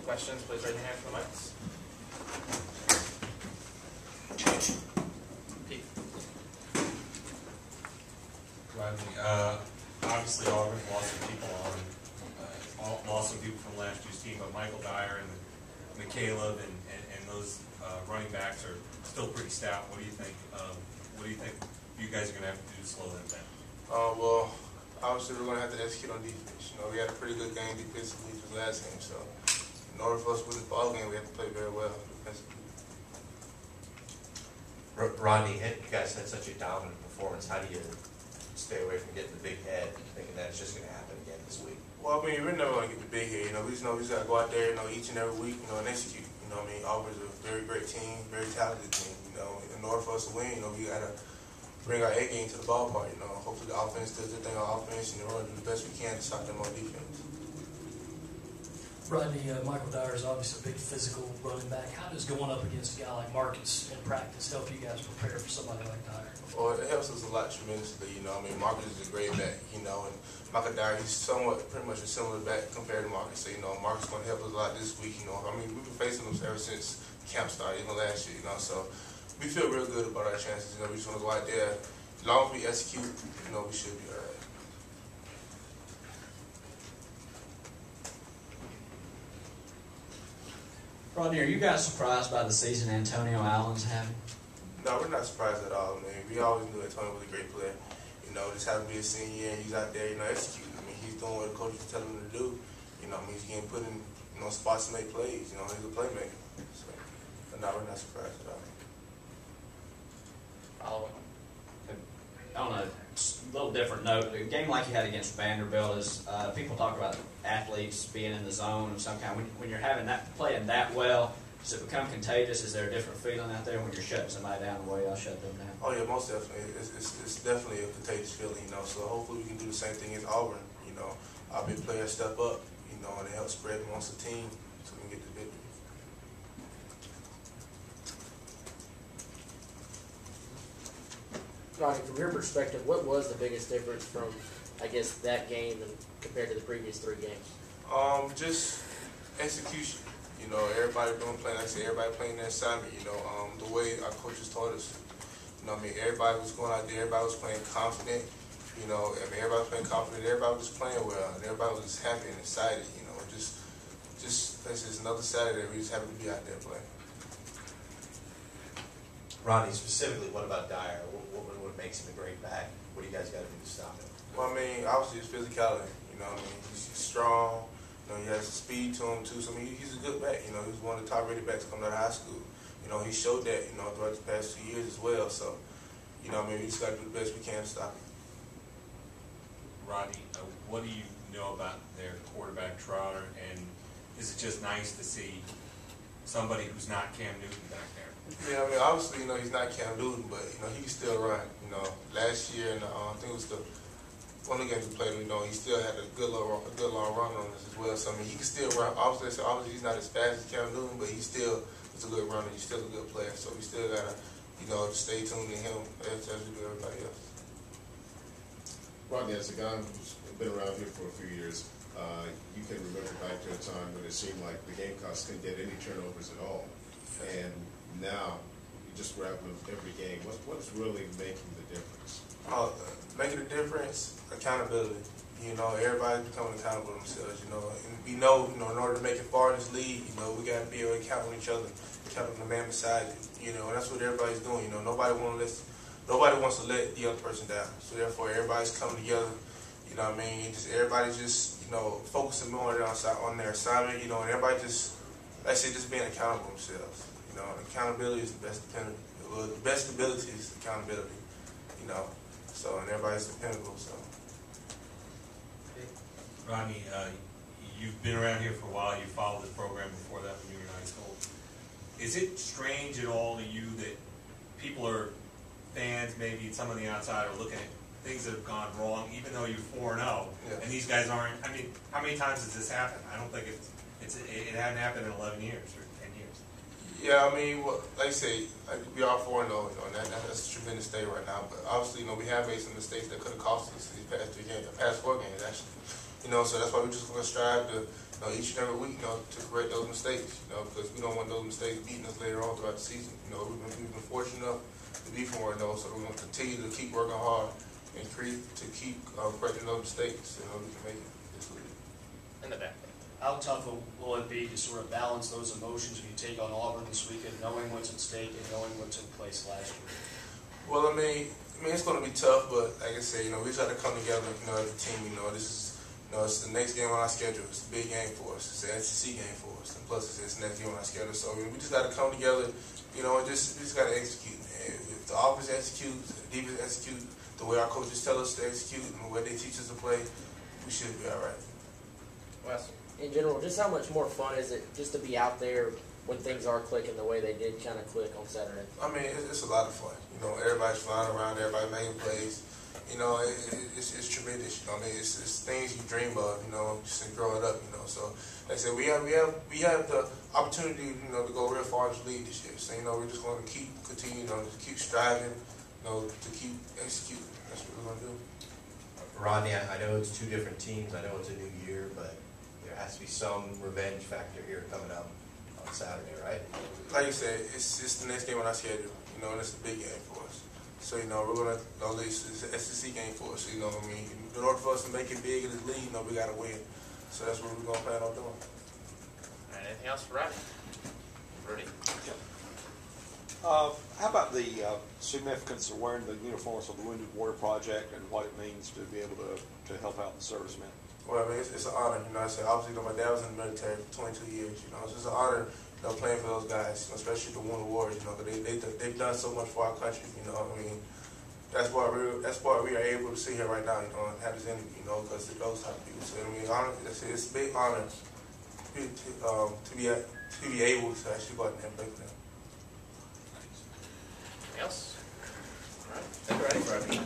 questions, please raise your hand for the mics. Pete. Rodney, obviously Auburn lost some people lost some people from last year's team, but Michael Dyer and McCaleb and those running backs are still pretty stout. What do you think? What do you think you guys are going to have to do to slow them down? Well, obviously we're going to have to execute on defense. You know, we had a pretty good game defensively for the last game, so in order for us to win this ball game, we have to play very well defensively. Rodney, you guys had such a dominant performance. How do you stay away from getting the big head, thinking that it's just going to happen again this week? Well, I mean, we're never going to get the big head. You know, we just got to go out there, you know, each and every week, you know, and execute. You know, I mean, Auburn's a very great team, very talented team. You know, in order for us to win, you know, we got to bring our A game to the ballpark. You know, hopefully the offense does their thing on offense, and we're going to do the best we can to stop them on defense. Rodney, Michael Dyer is obviously a big physical running back. How does going up against a guy like Marcus in practice help you guys prepare for somebody like Dyer? Well, it helps us a lot tremendously. You know, I mean, Marcus is a great back. You know, and Michael Dyer, he's pretty much a similar back compared to Marcus. So, you know, Marcus is going to help us a lot this week. You know, I mean, we've been facing him ever since camp started, even last year. You know, so we feel real good about our chances. You know, we just want to go out there. As long as we execute, you know, we should be all right. Rodney, are you guys surprised by the season Antonio Allen's having? No, we're not surprised at all, man. We always knew Antonio was a great player. You know, just having to be a senior and he's out there, you know, executing. I mean, he's doing what the coaches tell him to do. You know, I mean, he's getting put in, you know, spots to make plays. You know, he's a playmaker. So, but no, we're not surprised at all. On a little different note, a game like you had against Vanderbilt is people talk about athletes being in the zone of some kind. When you're playing that well, does it become contagious? Is there a different feeling out there when you're shutting somebody down the way y'all shut them down? Oh yeah, most definitely. It's definitely a contagious feeling, you know. So hopefully we can do the same thing as Auburn. You know, our big players step up, you know, and help spread amongst the team so we can get the victory. Rodney, from your perspective, what was the biggest difference from, I guess, that game and compared to the previous 3 games? Just execution. You know, everybody playing, like I said, everybody playing their assignment. You know, the way our coaches taught us. You know, I mean, everybody was going out there, everybody was playing confident. You know, I mean, everybody was playing confident, everybody was playing well, and everybody was just happy and excited. You know, just this is another Saturday. We just happy to be out there playing. Rodney, specifically, what about Dyer? What makes him a great back? What do you guys got to do to stop him? Well, I mean, obviously his physicality. You know, I mean, he's strong. You know, he has speed to him too. So I mean, he's a good back. You know, he's one of the top rated backs coming out of high school. You know, he showed that. You know, throughout the past 2 years as well. So, you know, I mean, we just got to do the best we can to stop him. Rodney, what do you know about their quarterback Trotter, and is it just nice to see somebody who's not Cam Newton back there? Yeah, I mean, obviously, you know, he's not Cam Newton, but, you know, he can still run. You know, last year, and I think it was one of the games we played, you know, he still had a good long run on us as well. So, I mean, he can still run. Obviously, he's not as fast as Cam Newton, but he still is a good runner. He's still a good player. So we still got to, you know, stay tuned to him as we do everybody else. Rodney, as a guy who's been around here for a few years, you can remember back to a time when it seemed like the Gamecocks couldn't get any turnovers at all. And now, you just grab them every game. What's really making the difference? Making a difference, accountability. You know, everybody's becoming accountable to themselves, you know. And we know, you know, in order to make it far in this league, you know, we got to be able to count on each other, count on the man beside you, you know, and that's what everybody's doing, you know. Nobody wants to let the other person down. So therefore, everybody's coming together, you know what I mean? Everybody's just, you know, focusing more on their assignment, you know, and everybody just, like I said, just being accountable to themselves. You know, accountability is the best dependent. Well, the best ability is accountability, you know. So, and everybody's dependable, so. Rodney, you've been around here for a while. You followed the program before that when you were in high school. Is it strange at all to you that people are fans, maybe some on the outside, are looking at things that have gone wrong, even though you're 4-0, and these guys aren't? I mean, how many times has this happened? I don't think it hadn't happened in 11 years or 10 years. Yeah, I mean, well, like I say, we are 4-0, you know, and that's a tremendous day right now. But obviously, you know, we have made some mistakes that could have cost us these past 4 games, actually. You know, so that's why we're just going to strive to, you know, each and every week, you know, to correct those mistakes, you know, because we don't want those mistakes beating us later on throughout the season. You know, we've been fortunate enough to be from where those, so we're going to continue to keep working hard and keep correcting those mistakes, we can make it this week. In the back. How tough will it be to sort of balance those emotions when you take on Auburn this weekend, knowing what's at stake and knowing what took place last year? Well, I mean, it's going to be tough, but like I said, you know, we just got to come together, you know, as a team. You know, this is, you know, it's the next game on our schedule. It's a big game for us. It's an SEC game for us, and plus it's the next game on our schedule. So we just got to come together, you know, and we just got to execute. And if the offense executes, the defense execute, the way our coaches tell us to execute, and the way they teach us to play, we should be all right. Wes. In general, just how much more fun is it just to be out there when things are clicking the way they did kind of click on Saturday? I mean, it's a lot of fun. You know, everybody's flying around, everybody making plays. You know, it's tremendous. You know, I mean, it's things you dream of. You know, just growing up. You know, so like I said, we have the opportunity, you know, to go real far in this league this year. So you know, we're just going to continue, you know, to keep striving, you know, to keep executing. That's what we're going to do. Rodney, I know it's two different teams. I know it's a new year, but there has to be some revenge factor here coming up on Saturday, right? Like you said, it's the next game on our schedule, you know, and it's a big game for us. So, you know, we're going to, at least it's an SEC game for us, you know what I mean? In order for us to make it big in this league, you know, we got to win. So that's what we're going to plan on doing. All right, anything else for Rodney? Rudy? How about the significance of wearing the uniforms of the Wounded Warrior Project and what it means to be able to help out the servicemen? Well, I mean, it's an honor, you know. I said, obviously, you know, my dad was in the military for 22 years, you know. It's just an honor, you know, playing for those guys, you know, especially the Wounded Warriors, you know, because they've done so much for our country, you know. I mean, that's why we are able to sit here right now, you know, and have this interview, you know, because of those type of people. So, I mean, it's a big honor to be able to actually go out and play for them. Anything else? All right. Thank you, Rodney.